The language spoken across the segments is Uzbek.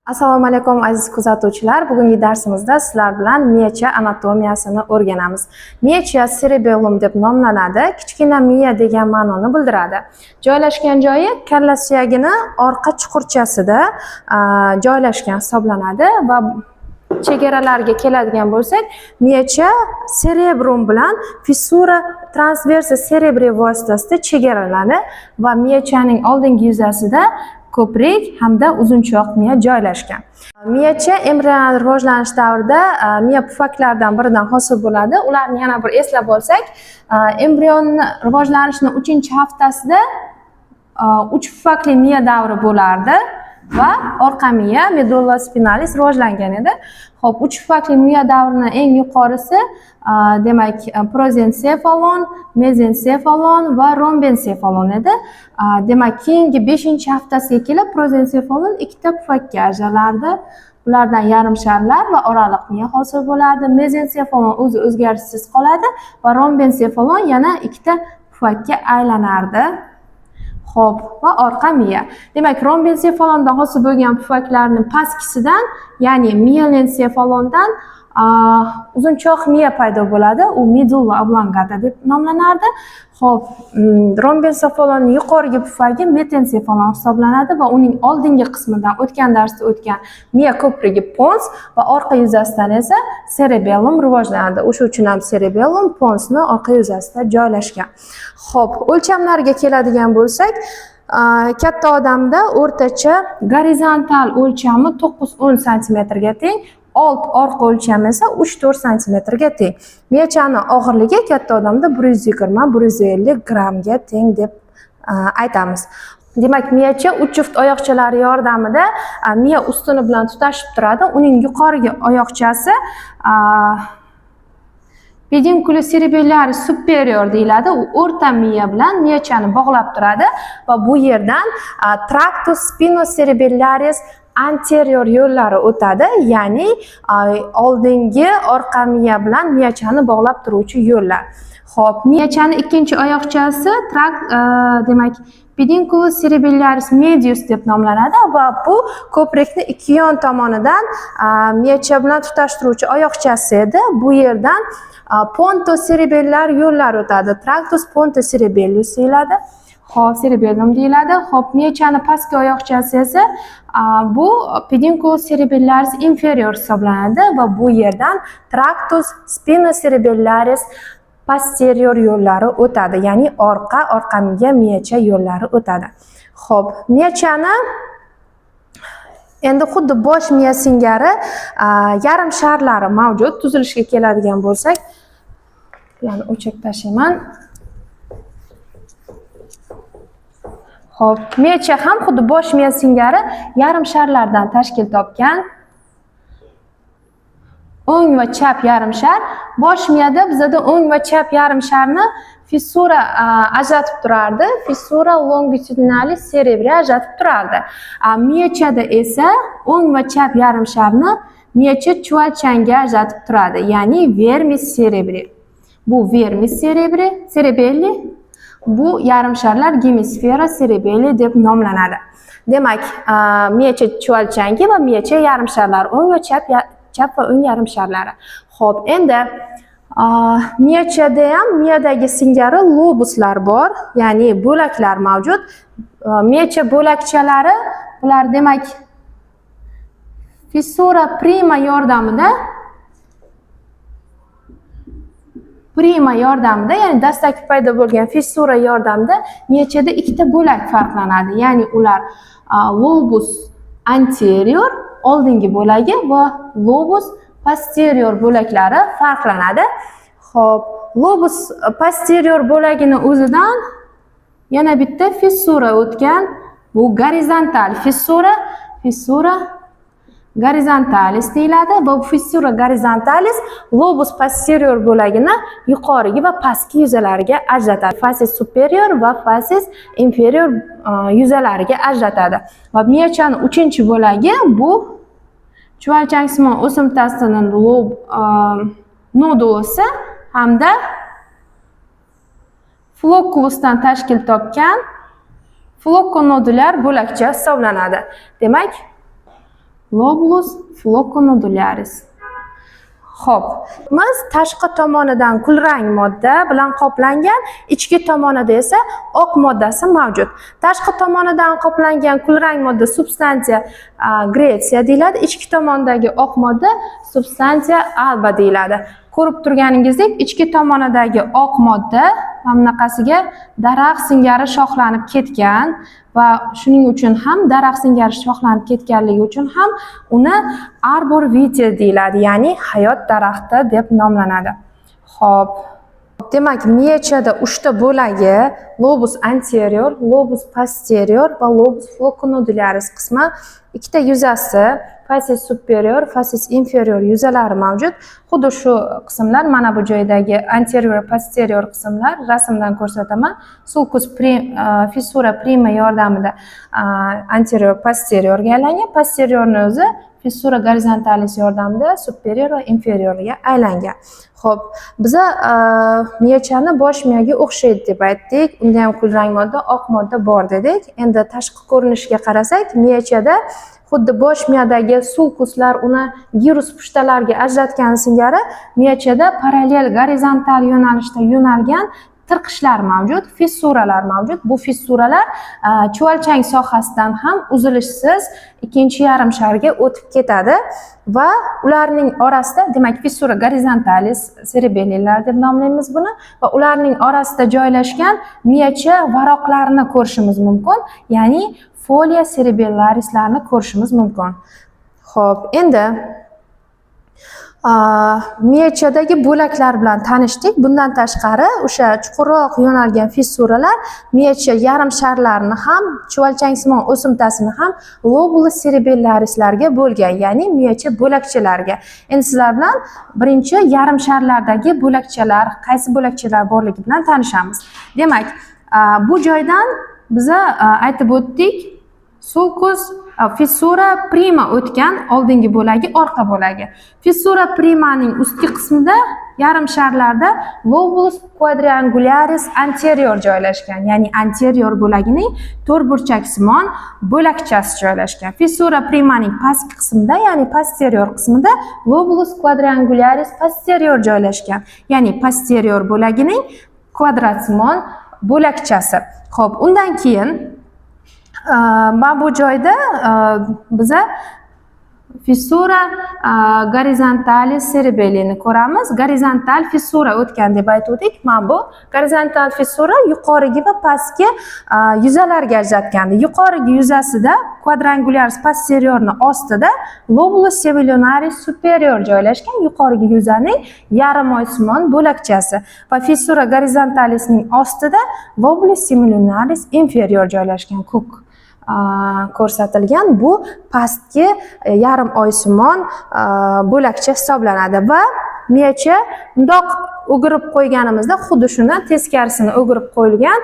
Assalomu alaykum aziz kuzatuvchilar. Bugungi darsimizda sizlar bilan miya anatomiyasini o'rganamiz. Miya cerebellum deb nomlanadi. Kichkina miya degan ma'noni bildiradi. Joylashgan joyi kalla suyagini orqa chuqurchasida joylashgan hisoblanadi va chegaralarga keladigan bo'lsak, miya cerebrum bilan fissura transversa cerebri vositasida chegaralanadi va miyaning oldingi yuzasida ko'prik hamda uzunchoq miya joylashgan. Miya embrional rivojlanish davrida miya pufaklaridan biridan hosil bo'ladi. Ularni yana bir eslab olsak, embrion rivojlanishning 3-haftasida 3 pufakli miya davri bo'lardi va orqa miya medulla spinalis rivojlangan edi. Xo'p, 3 pufakli miya davrining eng yuqorisi demak prozencefalon, mezencefalon va rombencefalon edi. Demak, keyingi 5-haftasiga kelib prozencefalon ikkita pufakka ajralardi. Ulardan yarim sharlar va oraliq miya hosil bo'lardi. Mezencefalon o'zi o'zgarishsiz qoladi va rombencefalon yana ikkita pufakka aylanardi. Xo'p, va orqa miya. Demak, rombencefalondan hosil bo'lgan pufaklarning pastkisidan, ya'ni miyenencefalondan uzunchoq miya paydo bo'ladi. U medulla oblongata deb nomlanardi. Xo'p, rombencefalonning yuqorgi pufagi metencefalon hisoblanadi va uning oldingi qismidan o'tgan darsda o'tgan miya ko'prigi pons va orqa yuzasidan esa cerebellum rivojlanadi. O'sha uchun ham cerebellum ponsni orqa yuzasida joylashgan. Xo'p, o'lchamlarga keladigan bo'lsak, katta odamda o'rtacha gorizontal o'lchami 9-10 cm ga teng. Old orqa o'lchami esa 3-4 cm ga teng. Miyachani og'irligi katta odamda 120-150 grammga teng deb aytamiz. Demak, miyacha 3 juft oyoqchalari yordamida miya ustuni bilan tutashib turadi. Uning yuqorgi oyoqchasi pedunculus cerebellaris superior deyiladi. U o'rta miya bilan miyachani bog'lab turadi va bu yerdan tractus spinocerebellaris anterior yo'llari o'tadi, ya'ni oldingi orqa miya bilan miyachani bog'lab turuvchi yo'llar. Xo'p, miyachani ikkinchi oyoqchasi demak pedunculus cerebellaris medius deb nomlanadi va bu ko'prikni ikki yon tomonidan miyacha bilan tutashtiruvchi oyoqchasi edi. Bu yerdan pontocerebellar yo'llar o'tadi. Tractus pontocerebellus deyiladi. Xo'p, cerebellum deyiladi. Xo'p, miyachani pastki oyoqchasi esa bu pedunculus cerebellaris inferior hisoblanadi va bu yerdan tractus spinocerebellaris posterior yo'llari o'tadi, ya'ni orqa miyacha yo'llari o'tadi. Xo'p, miyachani endi xuddi bosh miya singari yarim sharlari mavjud. Tuzilishga keladigan bo'lsak, ularni o'chirib tashlayman. Xo'p, miyacha ham xuddi bosh miya singari yarim sharlardan tashkil topgan. O'ng va chap yarim shar. Bosh miyada bizda o'ng va chap yarim sharni fissura ajratib turardi. Fissura longitudinalis cerebri ajratib turardi. Miyachada esa o'ng va chap yarim sharni miyacha chuvalchanga ajratib turadi, ya'ni vermis cerebri. Bu vermis cerebelli, bu yarim sharlar gemisfera cerebelli deb nomlanadi. Demak, miyacha chuvalchangi va miyacha yarim sharlar, o'ng va chap va o'ng yarim sharlari. Xo'p, endi miyachada ham miyadagi singari lobuslar bor, ya'ni bo'laklar mavjud. Miyacha bo'lakchalari, bular demak fissura prima yordamida, ya'ni dastlabki paydo bo'lgan fissura yordamida miyachada ikkita bo'lak farqlanadi. Ya'ni ular lobus anterior oldingi bo'lagi va lobus posterior bo'laklari farqlanadi. Xo'p, lobus posterior bo'lagini o'zidan yana bitta fissura o'tgan. Bu gorizontal fissura gorizontalis deyiladi. Bu fissura gorizontalis lobus posterior bo'lagini yuqorigi va pastki yuzalariga ajratadi. Facies superior va facies inferior yuzalariga ajratadi. Va miyachaning 3-bo'lagi bu chuvalchangsimon o'simtasining lob nodulasi hamda flokkulusdan tashkil topgan flokkonodulyar bo'lakcha hisoblanadi. Demak, lobulus flocconodularis. Xo'p, biz tashqi tomonidan kulrang modda bilan qoplangan, ichki tomonida esa oq moddasi mavjud. Tashqi tomonidan qoplangan kulrang modda substansiya Gretsiya deyiladi, ichki tomondagi oq modda substansiya alba deyiladi. Ko'rib turganingizdek, ichki tomonidagi oq modda bunaqasiga daraxt singari shoxlanib ketgan va shuning uchun ham daraxt singari shoxlanib ketganligi uchun ham uni arbor vitae deyiladi, ya'ni hayot daraxti deb nomlanadi. Xo'p, demak, miyachada 3 ta bo'lagi, lobus anterior, lobus posterior va lobus flocconodularis qismi, ikkita yuzasi, facies superior, facies inferior yuzalari mavjud. Xuddi shu qismlar, mana bu joydagi anterior va posterior qismlar rasmdan ko'rsataman. Sulcus fissura prima yordamida anterior posteriorga aylangan, posteriorni o'zi fissura horizontalis yordamida superior va inferiorga aylangan. Xo'p, biza miyachani bosh miyaga o'xshaydi deb aytdik. Unda ham kulrang modda, oq modda bor dedik. Endi tashqi ko'rinishiga qarasak, miyachada xuddi bosh miyadagi sulkuslar uni girus pushtalariga ajratgani singari miyachada parallel gorizontal yo'nalishda yo'nalgan tirqishlar mavjud, fissuralar mavjud. Bu fissuralar chuvalchang sohasidan ham uzilishsiz ikkinchi yarim sharga o'tib ketadi va ularning orasida, demak, fissura horizontalis cerebellilar deb nomlaymiz buni va ularning orasida joylashgan miyacha varoqlarini ko'rishimiz mumkin, ya'ni folia cerebellarislarni ko'rishimiz mumkin. Xo'p, endi miyachadagi bo'laklar bilan tanishdik. Bundan tashqari, o'sha chuqurroq yo'nalgan fissuralar miyacha yarim sharlarini ham, chuvalchangsimon o'simtasini ham lobulus cerebellarislarga bo'lgan, ya'ni miyacha bo'lakchalariga. Endi sizlar bilan birinchi yarim sharlardagi bo'lakchalar, qaysi bo'lakchalar borligi bilan tanishamiz. Demak, bu joydan biza aytib o'tdik, sulcus fissura prima o'tgan oldingi bo'lagi, orqa bo'lagi. Fissura primaning ustki qismida yarim sharlarda lobulus quadrangularis anterior joylashgan, ya'ni anterior bo'lagining to'rtburchaksimon bo'lakchasi joylashgan. Fissura primaning pastki qismida, ya'ni posterior qismida lobulus quadrangularis posterior joylashgan, ya'ni posterior bo'lagining kvadratsimon bo'lakchasi. Xo'p, undan keyin mana bu joyda biza fissura horizontalis cerebellini ko'ramiz. Horizontal fissura o'tgan deb aytdik. Mana bu horizontal fissura yuqorigi va pastki yuzalarga ajratgandi. Yuqorigi yuzasida quadrangularis posteriorni ostida lobulus semilunaris superior joylashgan, yuqorigi yuzaning yarim oysimon bo'lakchasi va fissura horizontalisning ostida lobulus semilunaris inferior joylashgan, ko'k ko'rsatilgan. Bu pastki yarim oysimon bo'lakcha hisoblanadi va miyacha bundoq o'girib qo'yganimizda xuddi shuni teskarisini o'girib qo'yilgan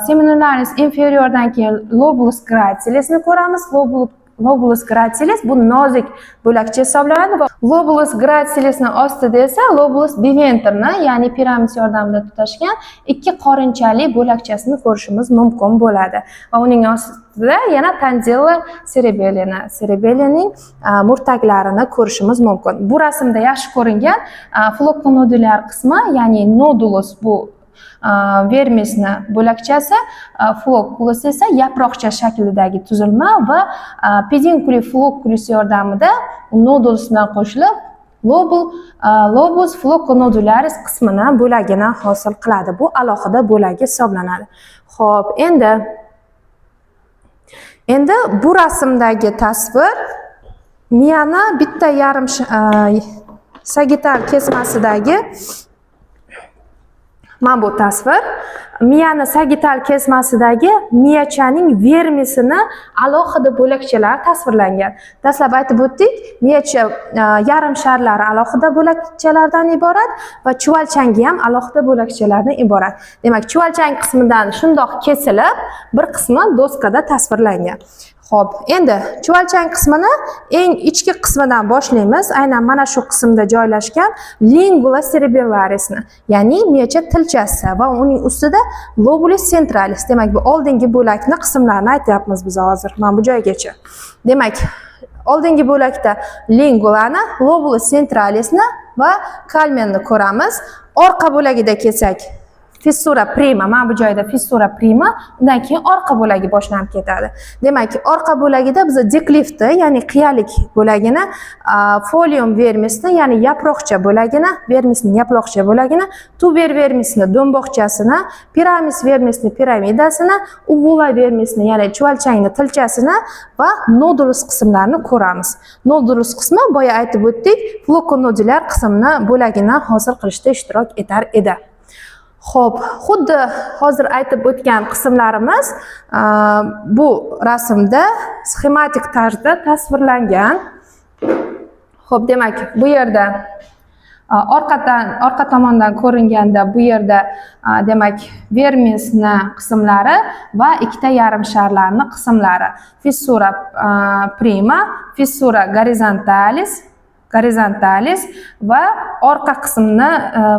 semilunaris inferiordan keyin lobulus gracilisni ko'ramiz. Lobulus gracilis bu nozik bo'lakcha hisoblanadi va lobulus gracilisning ostida esa lobulus biventrni, ya'ni piramid yordamida tutashgan ikki qorinchali bo'lakchasini ko'rishimiz mumkin bo'ladi. Va uning ostida yana tonsilla cerebellining murtaklarini ko'rishimiz mumkin. Bu rasmda yaxshi ko'ringan flocconodular qismi, ya'ni nodulus bu vermisni bo'lakchasi, flocculus esa yaproqcha shaklidagi tuzilma va pedunculus flocculus yordamida nodulus bilan qo'shilib lobus flocconodularis qismini bo'lagini hosil qiladi. Bu alohida bo'lagi hisoblanadi. Xo'p, endi bu rasmdagi tasvir miyani bitta yarim sagital kesmasidagi mana bu tasvir miyani sagital kesmasidagi miyachaning vermisini alohida bo'lakchalar tasvirlangan. Dastlab aytib o'tdik, miyacha yarim sharlari alohida bo'lakchalardan iborat va chuvalchangi ham alohida bo'lakchalardan iborat. Demak, chuvalchang qismidan shundoq kesilib, bir qismi doskada tasvirlangan. Xo'p, endi chuvalchang qismini eng ichki qismidan boshlaymiz. Aynan mana shu qismda joylashgan lingula cerebellarisni, ya'ni miyacha tilchasi va uning ustida lobulus centralis. Demak, bu oldingi bo'lakni qismlarini aytyapmiz biz hozir. Mana bu joygacha. Demak, oldingi bo'lakda lingulani, lobulus centralisni va kalmenni ko'ramiz. Orqa bo'lagiga kelsak, fissura prima, mana bu joyda fissura prima, undan keyin orqa bo'lagi boshlanib ketadi. Demak, orqa bo'lagida biz deklifni, ya'ni qiyalik bo'lagini, folium vermisni, ya'ni yaproqcha bo'lagini, vermisning yaproqcha bo'lagini, tuber vermisni do'mboqchasini, piramis vermisni piramidasini, uvula vermisni, ya'ni chuvalchangni tilchasini va nodulus qismlarini ko'ramiz. Nodulus qismi boya aytib o'tdik, flokonodulyar qismni bo'lagini hosil qilishda ishtirok etar edi. Xo'p, xuddi hozir aytib o'tgan qismlarimiz bu rasmda sxematik tarzda tasvirlangan. Xo'p, demak, bu yerda orqa tomondan ko'ringanda bu yerda demak vermisni qismlari va ikkita yarim sharlarning qismlari. Fissura prima, fissura horizontalis va orqa qismni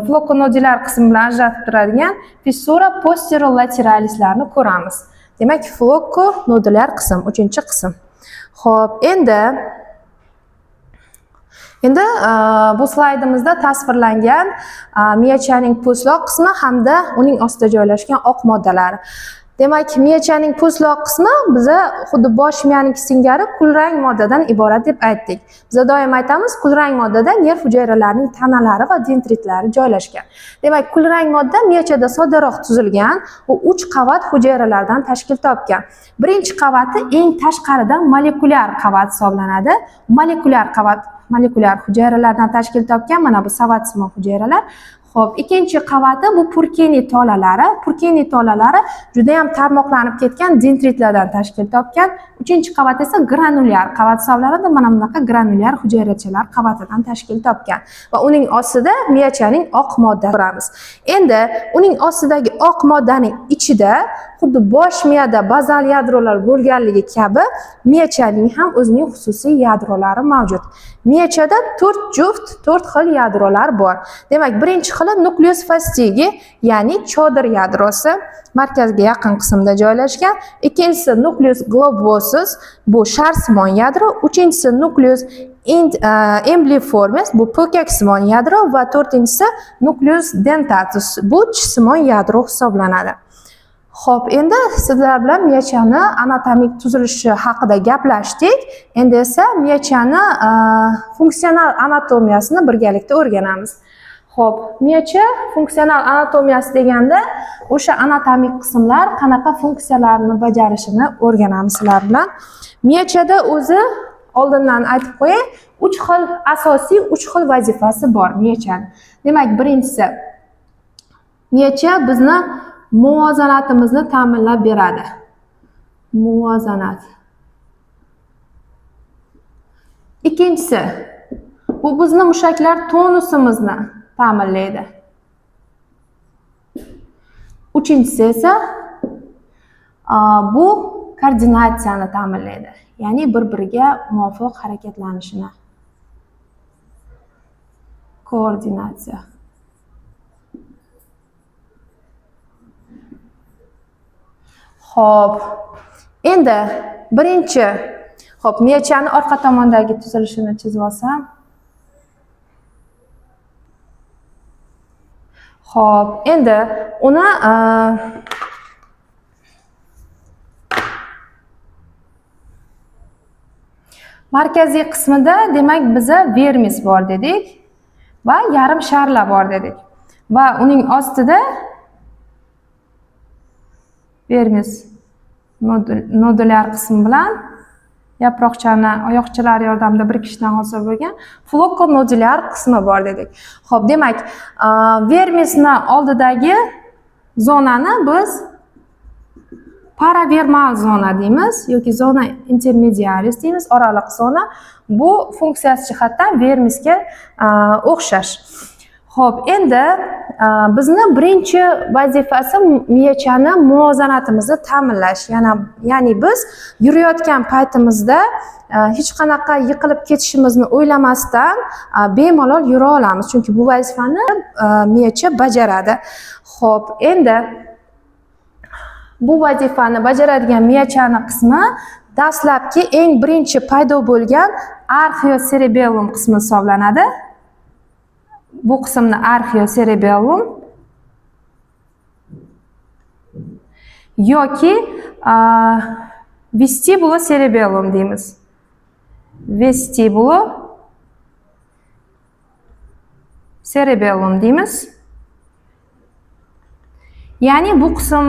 flokonodulyar qism bilan ajratib turadigan fissura posterolateralislarni ko'ramiz. Demak, flokonodulyar qism, 3-qism. Xo'p, endi bu slaydimizda tasvirlangan miyachaning po'stloq qismi hamda uning ostida joylashgan oq moddalari. Demak, miyachaning po'stloq qismi biza xuddi bosh miyaning singari kulrang moddadan iborat deb aytdik. Biz doim aytamiz, kulrang moddada nerv hujayralarining tanalari va dendritlari joylashgan. Demak, kulrang modda miyachada soddaroq tuzilgan, u 3 qavat hujayralardan tashkil topgan. Birinchi qavati eng tashqaridan molekulyar qavat hisoblanadi. Molekulyar hujayralardan tashkil topgan, mana bu savatsimon hujayralar. Xo'p, ikkinchi qavati bu Purkinje tolalari. Purkinje tolalari juda ham tarmoqlanib ketgan dendritlardan tashkil topgan. Uchinchi qavat esa granulyar qavat hisoblanadi. Mana bunaqa granulyar hujayrachalar qavatidan tashkil topgan va uning ostida miyachaning oq modda ko'ramiz. Endi uning ostidagi oq moddaning ichida xuddi bosh miyada bazal yadrolar bo'lganligi kabi miyachaning ham o'zining xususiy yadrolari mavjud. Miyachada 4 xil yadrolar bor. Demak, birinchi xili nukleus fastigi, ya'ni chodir yadrosi markazga yaqin qismda joylashgan. Ikkinchisi nukleus globosus, bu sharsimon yadro. Uchinchisi nukleus embliformis, bu po'kaksimon yadro va to'rtinchisi nukleus dentatus, bu tishsimon yadro hisoblanadi. Xo'p, endi sizlar bilan miyachani anatomik tuzilishi haqida gaplashdik. Endi esa miyachani funksional anatomiyasini birgalikda o'rganamiz. Xo'p, miyacha funksional anatomiyasi deganda o'sha anatomik qismlar qanaqa funksiyalarni bajarishini o'rganamiz sizlar bilan. Miyachada o'zi oldindan aytib qo'yay, 3 xil asosiy 3 xil vazifasi bor miyachani. Demak, birinchisi miyacha bizni muvozanatimizni ta'minlab beradi. Muvozanat. Ikkinchisi, bu bizni mushaklar tonusimizni ta'minlaydi. Uchinchisi esa bu koordinatsiyani ta'minlaydi. Ya'ni bir-biriga muvofiq harakatlanishini. Koordinatsiya. Xo'p, endi birinchi, miyachani orqa tomondagi tuzilishini chizib olsam. Xo'p, endi uni markaziy qismida demak biza vermis bor dedik va yarim sharlar bor dedik. Va uning ostida vermis nodulyar qism bilan yaproqchani oyoqchalar yordamida birikishdan hosil bo'lgan flokonodulyar qismi bor dedik. Xo'p, demak, vermisni oldidagi zonani biz paravermal zona deymiz yoki zona intermediaris deymiz, oraliq zona. Bu funksiyasi jihatdan vermisga o'xshash. Xo'p, endi bizni birinchi vazifasi miyachani muvozanatimizni ta'minlash. Ya'ni biz yurayotgan paytimizda hech qanaqa yiqilib ketishimizni o'ylamasdan bemalol yura olamiz, chunki bu vazifani miyacha bajaradi. Xo'p, endi bu vazifani bajaradigan miyachani qismi dastlabki eng birinchi paydo bo'lgan arxiocerebellum qismi hisoblanadi. Bu qismni arxiocerebellum yoki vestibulocerebellum deymiz. Vestibulocerebellum deymiz. Ya'ni bu qism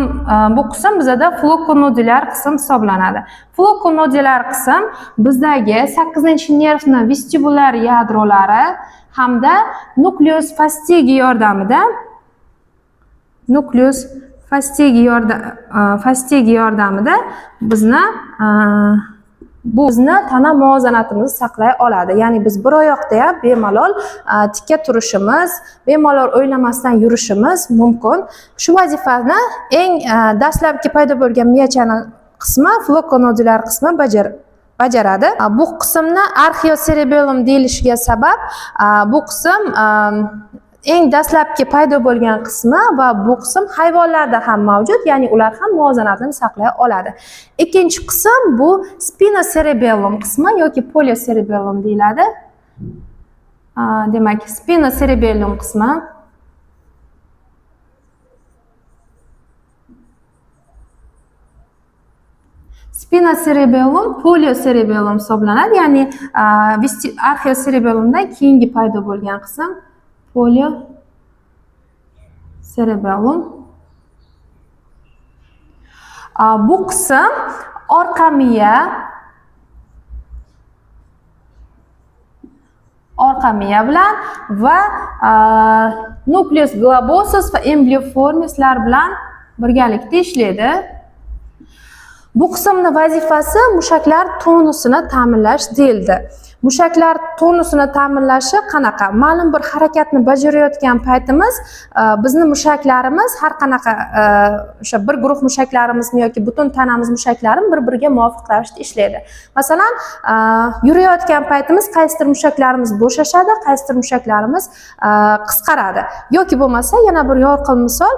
bizda flokonodulyar qism hisoblanadi. Flokonodulyar qism bizdagi 8-nervni vestibulyar yadrolari hamda nukleus fastigi yordamida bizni tana muvozanatimizni saqlay oladi. Ya'ni biz bir oyoqda ham bemalol tikka turishimiz, bemalol o'ylamasdan yurishimiz mumkin. Shu vazifani eng dastlabki paydo bo'lgan miyachaning qismi flokonodulyar qismi bajaradi. Bu qismni arxiocerebellum deyilishiga sabab bu qism eng dastlabki paydo bo'lgan qismi va bu qism hayvonlarda ham mavjud, ya'ni ular ham muvozanatini saqlay oladi. Ikkinchi qism bu spinocerebellum qismi yoki poliocerebellum deyiladi. Demak, spinocerebellum qismi spinocerebellum poliocerebellum hisoblanadi, ya'ni arxiocerebellumdan keyingi paydo bo'lgan qism poliocerebellum. Bu qism orqa miya bilan va nucleus globosus va embryoformislar bilan birgalikda ishlaydi. Bu qismning vazifasi mushaklar tonusini ta'minlash deyildi. Mushaklar tonusini ta'minlashi qanaqa? Ma'lum bir harakatni bajarayotgan paytimiz bizni mushaklarimiz har qanaqa o'sha bir guruh mushaklarimizni yoki butun tanamiz mushaklari bir-biriga muvofiq ravishda ishlaydi. Masalan, yurayotgan paytimiz qaysidir mushaklarimiz bo'shashadi, qaysidir mushaklarimiz qisqaradi. Yoki bo'lmasa, yana bir yorqin misol,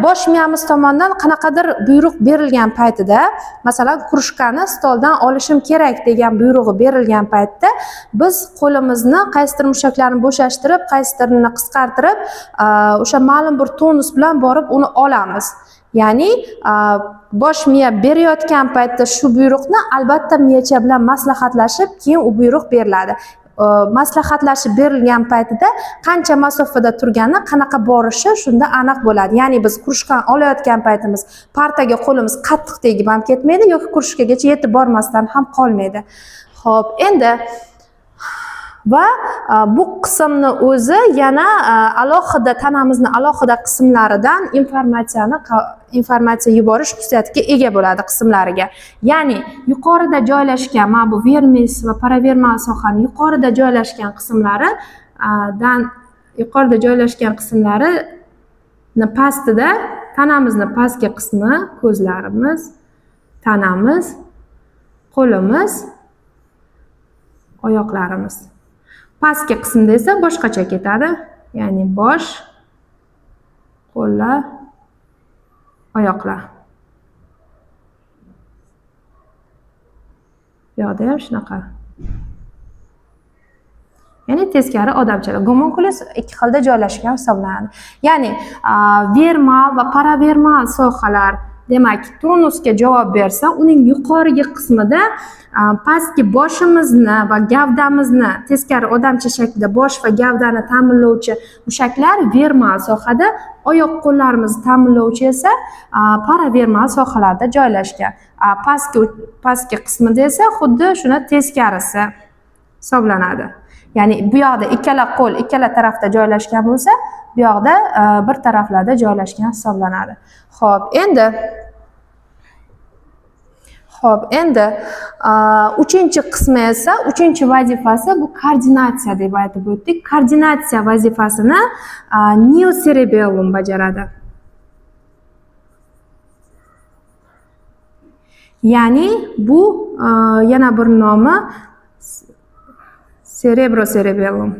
bosh miyamiz tomonidan qanaqadir buyruq berilgan paytida, masalan, krujkani stoldan olishim kerak degan buyrug'i berilgan paytda biz qo'limizni qaysidir mushaklarni bo'shashtirib, qaysidirini qisqartirib, o'sha ma'lum bir tonus bilan borib uni olamiz. Ya'ni bosh miya berayotgan paytda shu buyruqni albatta miyacha bilan maslahatlashib, keyin u buyruq beriladi. Maslahatlashib berilgan paytida qancha masofada turgani, qanaqa borishi shunda aniq bo'ladi. Ya'ni biz krujkani olayotgan paytimiz partaga qo'limiz qattiq tegib ham ketmaydi yoki krujkagacha yetib bormasdan ham qolmaydi. Xo'p, endi va bu qismni o'zi yana alohida tanamizni alohida qismlaridan informatsiya yuborish xususiyatiga ega bo'ladi qismlariga. Ya'ni yuqorida joylashgan mana bu vermis va paravermal sohaning yuqorida joylashgan qismlarini pastida tanamizni pastki qismi ko'zlarimiz, tanamiz, qo'limiz, oyoqlarimiz. Pastki qismda esa boshqacha ketadi. Ya'ni bosh, qo'llar, oyoqlar. Bu yoqda ham shunaqa. Ya'ni teskari odamchalar. Gomunculus ikki xilda joylashgan hisoblanadi. Ya'ni vermal va paravermal sohalar, demak, tonusga javob bersa, uning yuqorgi qismida pastki boshimizni va gavdamizni teskari odamcha shaklda bosh va gavdani ta'minlovchi mushaklar vermal sohada, oyoq qo'llarimizni ta'minlovchi esa paravermal sohalarda joylashgan. Pastki qismida esa xuddi shuna teskarisi hisoblanadi. Ya'ni bu yoqda ikkala qo'l ikkala tarafda joylashgan bo'lsa, bu yoqda bir taraflarda joylashgan hisoblanadi. Xo'p, endi uchinchi qismi esa, uchinchi vazifasi bu koordinatsiya deb aytib o'tdik. Koordinatsiya vazifasini neocerebellum bajaradi. Ya'ni bu yana bir nomi cerebrocerebellum.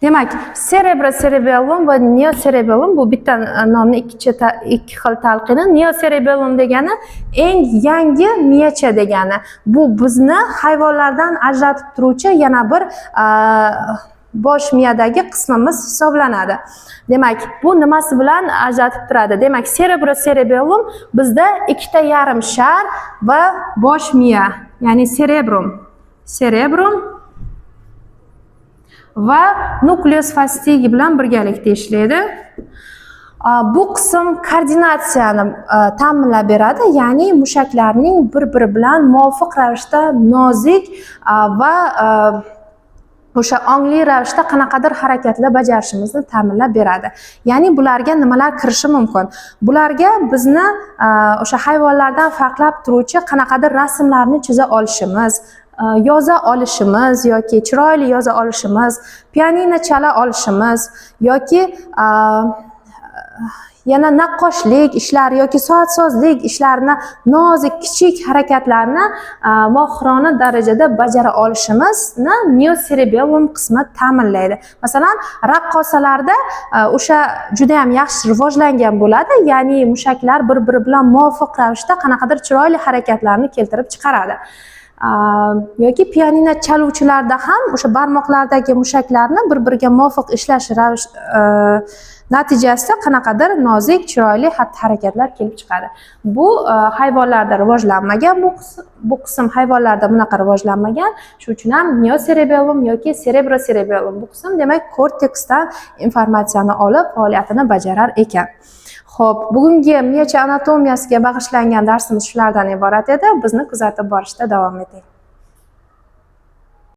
Demak, cerebellum va neocerebellum bu bitta nomni ikki xil talqini. Neocerebellum degani eng yangi miyacha degani. Bu bizni hayvonlardan ajratib turuvchi yana bir bosh miyadagi qismimiz hisoblanadi. Demak, bu nimasi bilan ajratib turadi? Demak, cerebellum bizda ikkita yarim shar va bosh miya, ya'ni cerebrum va nukleus fastigi bilan birgalikda ishlaydi. Bu qism koordinatsiyani ta'minlab beradi, ya'ni mushaklarning bir-biri bilan muvofiq ravishda nozik va o'sha ongli ravishda qanaqadir harakatlar bajarishimizni ta'minlab beradi. Ya'ni bularga nimalar kirishi mumkin? Bularga bizni o'sha hayvonlardan farqlab turuvchi qanaqadir rasmlarni chiza olishimiz, yoza olishimiz yoki chiroyli yoza olishimiz, pianino chala olishimiz yoki yana naqqoshlik ishlari yoki soatsozlik ishlarini, nozik kichik harakatlarni mohirona darajada bajara olishimizni neocerebellum qismi ta'minlaydi. Masalan, raqqosalarda o'sha juda ham yaxshi rivojlangan bo'ladi, ya'ni mushaklar bir-biri bilan muvofiq ravishda qanaqadir chiroyli harakatlarni keltirib chiqaradi. Yoki pianino chaluvchilarda ham o'sha barmoqlardagi mushaklarni bir-biriga muvofiq ishlash natijasida qanaqadir nozik, chiroyli xatti-harakatlar kelib chiqadi. Bu hayvonlarda rivojlanmagan, bu qism hayvonlarda bunaqa rivojlanmagan. Shuning uchun ham neocerebellum yoki cerebrocerebellum bu qism demak korteksdan informatsiyani olib faoliyatini bajarar ekan. Xo'p, bugungi miyacha anatomiyasiga bag'ishlangan darsimiz shulardan iborat edi. Bizni kuzatib borishda davom eting.